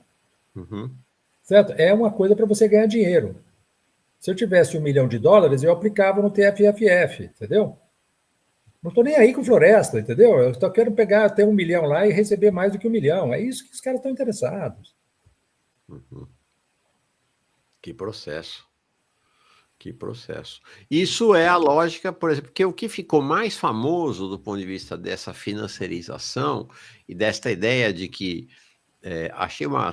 [SPEAKER 2] Certo? É uma coisa para você ganhar dinheiro. Se eu tivesse $1 milhão, eu aplicava no TFFF, entendeu? Não estou nem aí com floresta, entendeu? Eu só quero pegar até $1 milhão lá e receber mais do que $1 milhão. É isso que os caras estão interessados.
[SPEAKER 1] Que processo. Que processo. Isso é a lógica, por exemplo, porque o que ficou mais famoso do ponto de vista dessa financiarização e desta ideia de que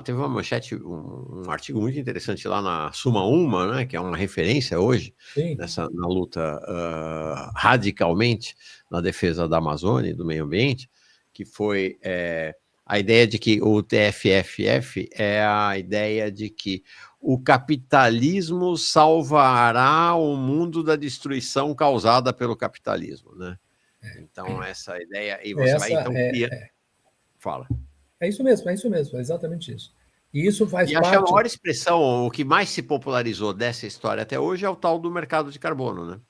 [SPEAKER 1] teve uma manchete, um artigo muito interessante lá na Suma Uma, né, que é uma referência hoje na luta radicalmente na defesa da Amazônia e do meio ambiente, que foi A ideia de que o TFFF é a ideia de que o capitalismo salvará o mundo da destruição causada pelo capitalismo, né? Então, essa ideia, e você vai
[SPEAKER 2] Essa
[SPEAKER 1] então criar. Fala.
[SPEAKER 2] é isso mesmo, é exatamente isso. E isso faz
[SPEAKER 1] E acho que a
[SPEAKER 2] parte.
[SPEAKER 1] maior expressão, o que mais se popularizou dessa história até hoje é o tal do mercado de carbono, né?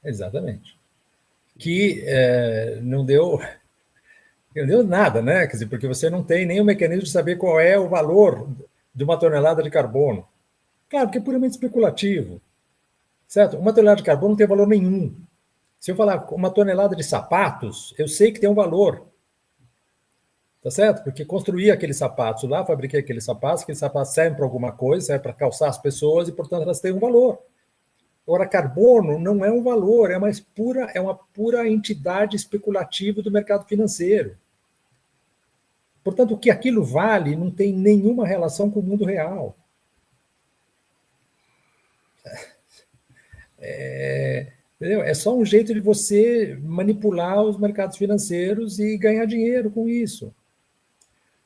[SPEAKER 2] Exatamente. Que não deu nada, né? Quer dizer, porque você não tem nenhum mecanismo de saber qual é o valor de uma tonelada de carbono. Claro, porque é puramente especulativo, certo? Uma tonelada de carbono não tem valor nenhum. Se eu falar uma tonelada de sapatos, eu sei que tem um valor, tá certo? Porque construí aqueles sapatos lá, fabriquei aqueles sapatos servem para alguma coisa, servem para calçar as pessoas e, portanto, elas têm um valor. Agora, carbono não é um valor, é uma pura entidade especulativa do mercado financeiro. Portanto, o que aquilo vale não tem nenhuma relação com o mundo real. Entendeu? É só um jeito de você manipular os mercados financeiros e ganhar dinheiro com isso.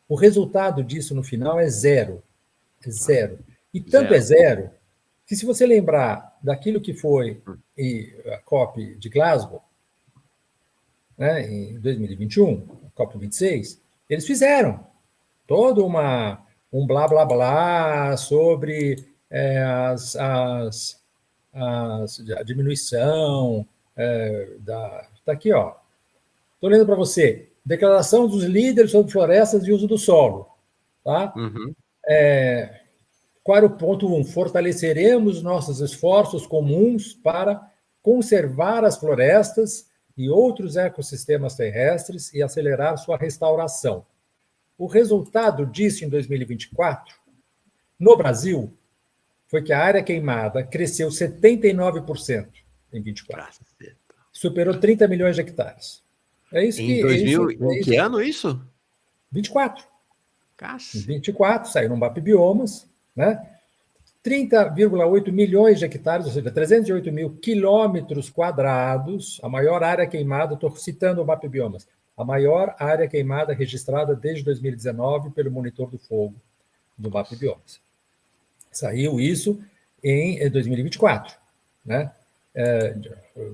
[SPEAKER 2] O resultado disso no final é zero. É zero. E tanto é zero que, se você lembrar daquilo que foi a COP de Glasgow, né, em 2021, a COP 26, eles fizeram todo um blá blá blá sobre a diminuição Está aqui, ó. Estou lendo para você. Declaração dos líderes sobre florestas e uso do solo. Tá?
[SPEAKER 1] Uhum.
[SPEAKER 2] Qual era o ponto 1? Fortaleceremos nossos esforços comuns para conservar as florestas e outros ecossistemas terrestres e acelerar sua restauração. O resultado disso em 2024, no Brasil, foi que a área queimada cresceu 79% em 24. Superou 30 milhões de hectares. É isso que.
[SPEAKER 1] Em 2000, em que ano isso?
[SPEAKER 2] 24. Em
[SPEAKER 1] Cacete.
[SPEAKER 2] 24, saiu no MAP Biomas, né? 30,8 milhões de hectares, ou seja, 308 mil quilômetros quadrados, a maior área queimada, estou citando o MAP Biomas, a maior área queimada registrada desde 2019 pelo Monitor do Fogo do MAP Biomas. Saiu isso em 2024, né?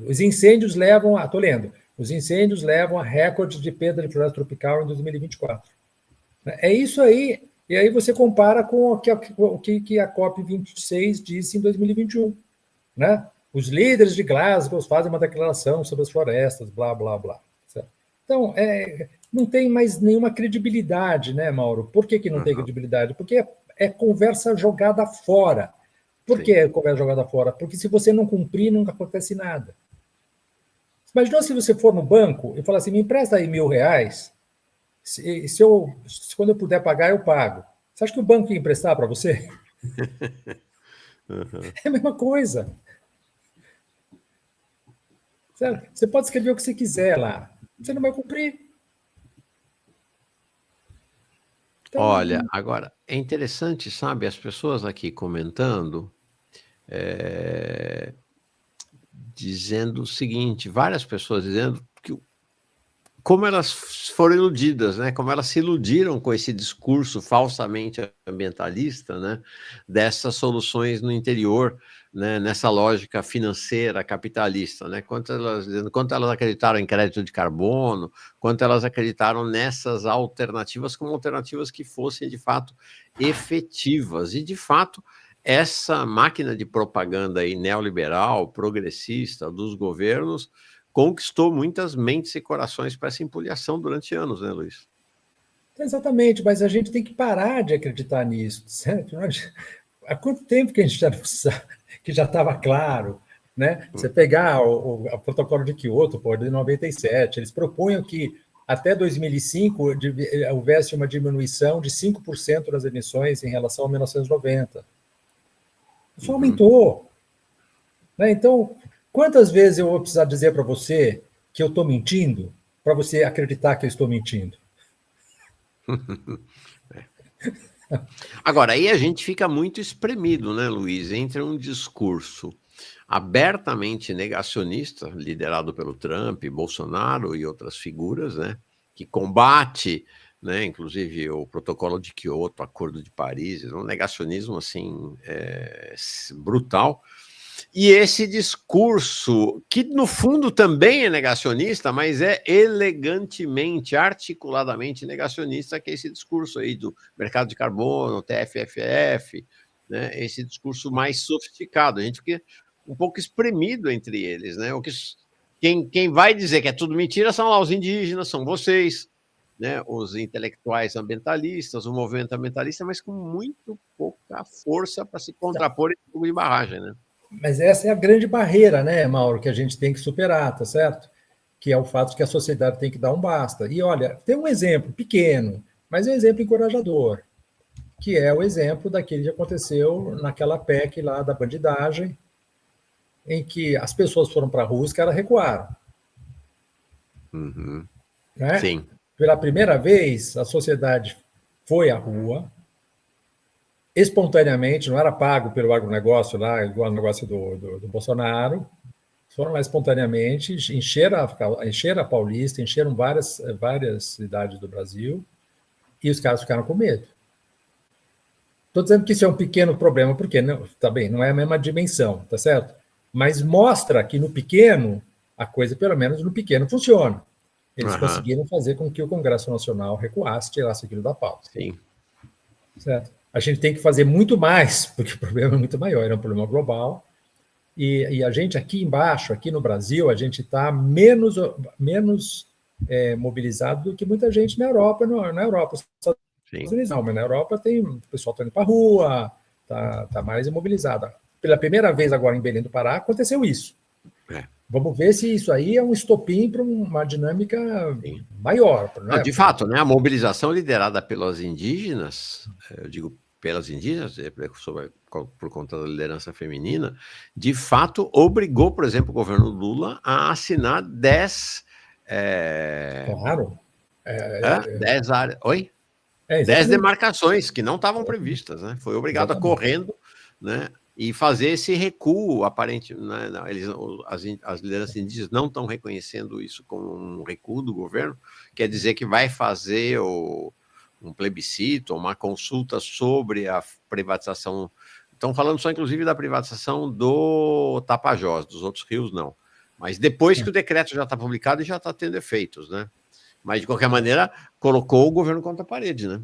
[SPEAKER 2] Os incêndios levam estou lendo, os incêndios levam a recorde de perda de floresta tropical em 2024. É isso aí, e aí você compara com o que a COP26 disse em 2021, né? Os líderes de Glasgow fazem uma declaração sobre as florestas, blá, blá, blá. Certo? Então, não tem mais nenhuma credibilidade, né, Mauro? Por que não tem credibilidade? Porque é conversa jogada fora. Por que é conversa jogada fora? Porque se você não cumprir, nunca acontece nada. Imagina se você for no banco e falar assim, me empresta aí R$1.000, quando eu puder pagar, eu pago. Você acha que o banco ia emprestar para você? É a mesma coisa. Certo? Você pode escrever o que você quiser lá. Você não vai cumprir.
[SPEAKER 1] Então, olha, agora, é interessante, sabe, as pessoas aqui comentando, dizendo o seguinte, várias pessoas dizendo que como elas foram iludidas, né? Como elas se iludiram com esse discurso falsamente ambientalista, né? Dessas soluções no interior, né? Nessa lógica financeira capitalista, né? Quanto elas acreditaram em crédito de carbono, quanto elas acreditaram nessas alternativas como alternativas que fossem de fato efetivas. E de fato, essa máquina de propaganda aí neoliberal, progressista dos governos conquistou muitas mentes e corações para essa empolhação durante anos, né, Luiz?
[SPEAKER 2] Exatamente, mas a gente tem que parar de acreditar nisso, certo? Há quanto tempo que a gente que já estava claro, né? Você pegar o protocolo de Kyoto, de 97, eles propunham que até 2005 houvesse uma diminuição de 5% das emissões em relação a 1990. Isso aumentou. Né? Então, quantas vezes eu vou precisar dizer para você que eu estou mentindo para você acreditar que eu estou mentindo?
[SPEAKER 1] Agora, aí a gente fica muito espremido, né, Luiz, entre um discurso abertamente negacionista, liderado pelo Trump, Bolsonaro e outras figuras, né, que combate né? Inclusive o Protocolo de Quioto, o Acordo de Paris, um negacionismo assim brutal. E esse discurso, que no fundo também é negacionista, mas é elegantemente, articuladamente negacionista, que é esse discurso aí do mercado de carbono, TFFF, né? Esse discurso mais sofisticado. A gente fica um pouco espremido entre eles, né? Quem vai dizer que é tudo mentira são lá os indígenas, são vocês, né? Os intelectuais ambientalistas, o movimento ambientalista, mas com muito pouca força para se contrapor esse fogo de barragem, né?
[SPEAKER 2] Mas essa é a grande barreira, né, Mauro, que a gente tem que superar, tá certo? Que é o fato de que a sociedade tem que dar um basta. E olha, tem um exemplo pequeno, mas é um exemplo encorajador, que é o exemplo daquele que aconteceu naquela PEC lá da bandidagem, em que as pessoas foram para a rua e os caras recuaram.
[SPEAKER 1] Uhum.
[SPEAKER 2] Né?
[SPEAKER 1] Sim.
[SPEAKER 2] Pela primeira vez, a sociedade foi à rua, espontaneamente, não era pago pelo agronegócio lá, igual o negócio do Bolsonaro, foram lá espontaneamente, encheram a Paulista, encheram várias cidades do Brasil, e os caras ficaram com medo. Estou dizendo que isso é um pequeno problema, porque não, tá bem, não é a mesma dimensão, tá certo? Mas mostra que no pequeno, a coisa, pelo menos no pequeno, funciona. Eles conseguiram fazer com que o Congresso Nacional recuasse, tirasse aquilo da pauta.
[SPEAKER 1] Sim.
[SPEAKER 2] Certo? A gente tem que fazer muito mais, porque o problema é muito maior, é um problema global. E a gente aqui embaixo, aqui no Brasil, a gente está menos mobilizado do que muita gente na Europa. Na Europa, nos Estados Unidos não, mas na Europa o pessoal está indo para a rua, está mais imobilizado. Pela primeira vez agora em Belém do Pará aconteceu isso. Vamos ver se isso aí é um estopim para uma dinâmica maior.
[SPEAKER 1] Não, de fato, né, a mobilização liderada pelas indígenas, eu digo pelas indígenas, por conta da liderança feminina, de fato obrigou, por exemplo, o governo Lula a assinar 10...
[SPEAKER 2] Claro.
[SPEAKER 1] 10 áreas... Oi? 10 demarcações que não estavam previstas, né? Foi obrigado a correndo, né? E fazer esse recuo aparente, né? As lideranças indígenas não estão reconhecendo isso como um recuo do governo, quer dizer que vai fazer um plebiscito, uma consulta sobre a privatização. Estão falando só, inclusive, da privatização do Tapajós, dos outros rios não. Mas depois que o decreto já está publicado e já está tendo efeitos, né? Mas, de qualquer maneira, colocou o governo contra a parede, né?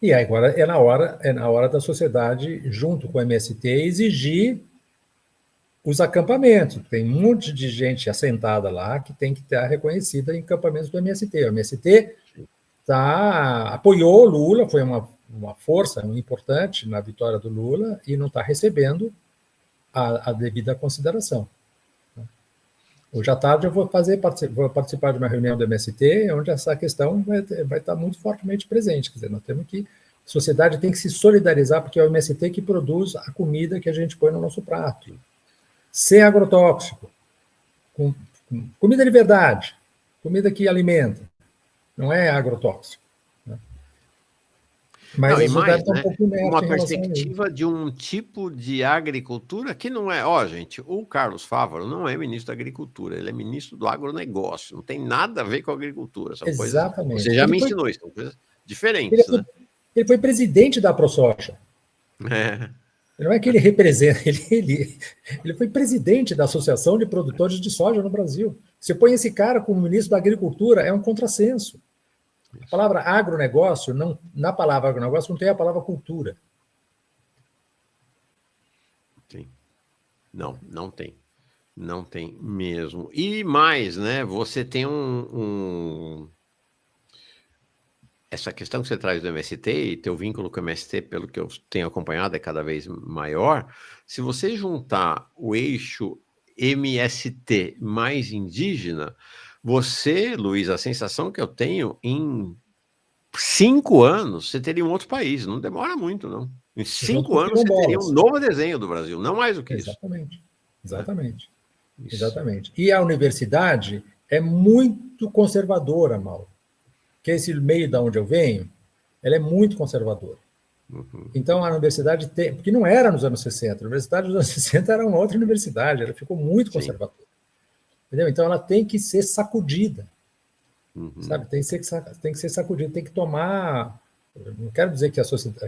[SPEAKER 2] E agora é na hora da sociedade, junto com o MST, exigir os acampamentos. Tem um monte de gente assentada lá que tem que estar reconhecida em acampamentos do MST. O MST apoiou o Lula, foi uma força importante na vitória do Lula e não está recebendo a devida consideração. Hoje à tarde eu vou participar de uma reunião do MST, onde essa questão vai estar muito fortemente presente. Quer dizer, nós temos que... A sociedade tem que se solidarizar, porque é o MST que produz a comida que a gente põe no nosso prato. Sem agrotóxico, com comida de verdade, comida que alimenta, não é agrotóxico. Mas
[SPEAKER 1] não,
[SPEAKER 2] a sociedade está
[SPEAKER 1] né,
[SPEAKER 2] um pouco inerte
[SPEAKER 1] uma
[SPEAKER 2] em relação
[SPEAKER 1] perspectiva de um tipo de agricultura que não é... gente, o Carlos Fávaro não é ministro da Agricultura, ele é ministro do agronegócio, não tem nada a ver com a agricultura, são
[SPEAKER 2] Exatamente.
[SPEAKER 1] coisas... Você já me ensinou isso, são coisas diferentes, né?
[SPEAKER 2] Ele foi presidente da ProSoja. Não é que ele representa, ele foi presidente da Associação de Produtores de Soja no Brasil. Você põe esse cara como ministro da Agricultura, é um contrassenso. A palavra agronegócio, na palavra agronegócio, não tem a palavra cultura.
[SPEAKER 1] Sim. Não tem. Não tem mesmo. E mais, né? Você tem essa questão que você traz do MST e teu vínculo com o MST, pelo que eu tenho acompanhado, é cada vez maior. Se você juntar o eixo MST mais indígena, você, Luiz, a sensação que eu tenho, em 5 anos, você teria um outro país. Não demora muito, não. Em 5 anos, você teria um novo desenho do Brasil, não mais do que isso.
[SPEAKER 2] Exatamente. E a universidade é muito conservadora, Mauro. Que esse meio da onde eu venho, ela é muito conservadora. Então, a universidade tem... Porque não era nos anos 60. A universidade dos anos 60 era uma outra universidade. Ela ficou muito conservadora. Entendeu? Então, ela tem que ser sacudida.
[SPEAKER 1] Uhum.
[SPEAKER 2] sabe? Tem que ser sacudido, tem que tomar. Não quero dizer que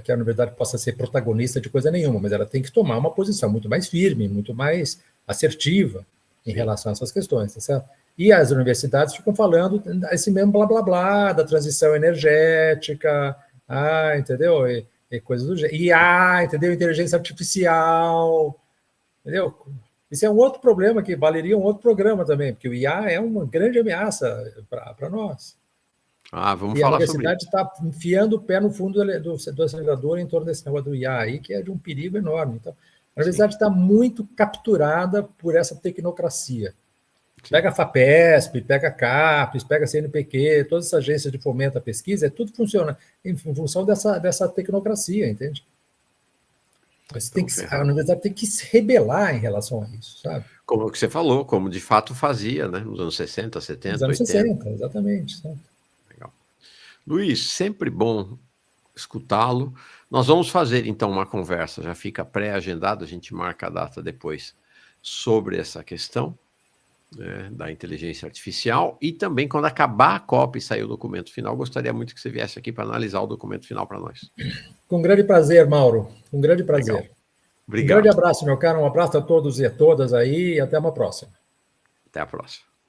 [SPEAKER 2] que a universidade possa ser protagonista de coisa nenhuma, mas ela tem que tomar uma posição muito mais firme, muito mais assertiva em
[SPEAKER 1] Sim.
[SPEAKER 2] relação a essas questões, tá certo? E as universidades ficam falando esse mesmo blá blá blá da transição energética, entendeu? E coisas do jeito. Entendeu? Inteligência artificial, entendeu? Isso é um outro problema que valeria um outro programa também, porque o IA é uma grande ameaça para nós.
[SPEAKER 1] Vamos
[SPEAKER 2] E a
[SPEAKER 1] falar sobre
[SPEAKER 2] universidade
[SPEAKER 1] isso.
[SPEAKER 2] está enfiando o pé no fundo do acelerador em torno desse negócio do IA aí, que é de um perigo enorme. Então, a
[SPEAKER 1] Sim,
[SPEAKER 2] universidade está muito capturada por essa tecnocracia.
[SPEAKER 1] sim.
[SPEAKER 2] Pega a FAPESP, pega a CAPES, pega a CNPq, todas essas agências de fomento à pesquisa, tudo funciona em função dessa tecnocracia, entende?
[SPEAKER 1] Então,
[SPEAKER 2] A
[SPEAKER 1] ferrado.
[SPEAKER 2] universidade tem que se rebelar em relação a isso, sabe?
[SPEAKER 1] Como o que você falou, como de fato fazia, né? Nos anos 60,
[SPEAKER 2] Nos
[SPEAKER 1] 70,
[SPEAKER 2] anos
[SPEAKER 1] 80.
[SPEAKER 2] 60, exatamente. Sabe?
[SPEAKER 1] Legal. Luiz, sempre bom escutá-lo. Nós vamos fazer então uma conversa, já fica pré-agendado, a gente marca a data depois, sobre essa questão, né, da inteligência artificial, e também quando acabar a COP e sair o documento final, gostaria muito que você viesse aqui para analisar o documento final para nós.
[SPEAKER 2] Com grande prazer, Mauro. Com grande
[SPEAKER 1] Legal.
[SPEAKER 2] prazer. Um grande
[SPEAKER 1] Obrigado.
[SPEAKER 2] abraço, meu caro. Um abraço a todos e a todas aí e até uma próxima.
[SPEAKER 1] Até a próxima.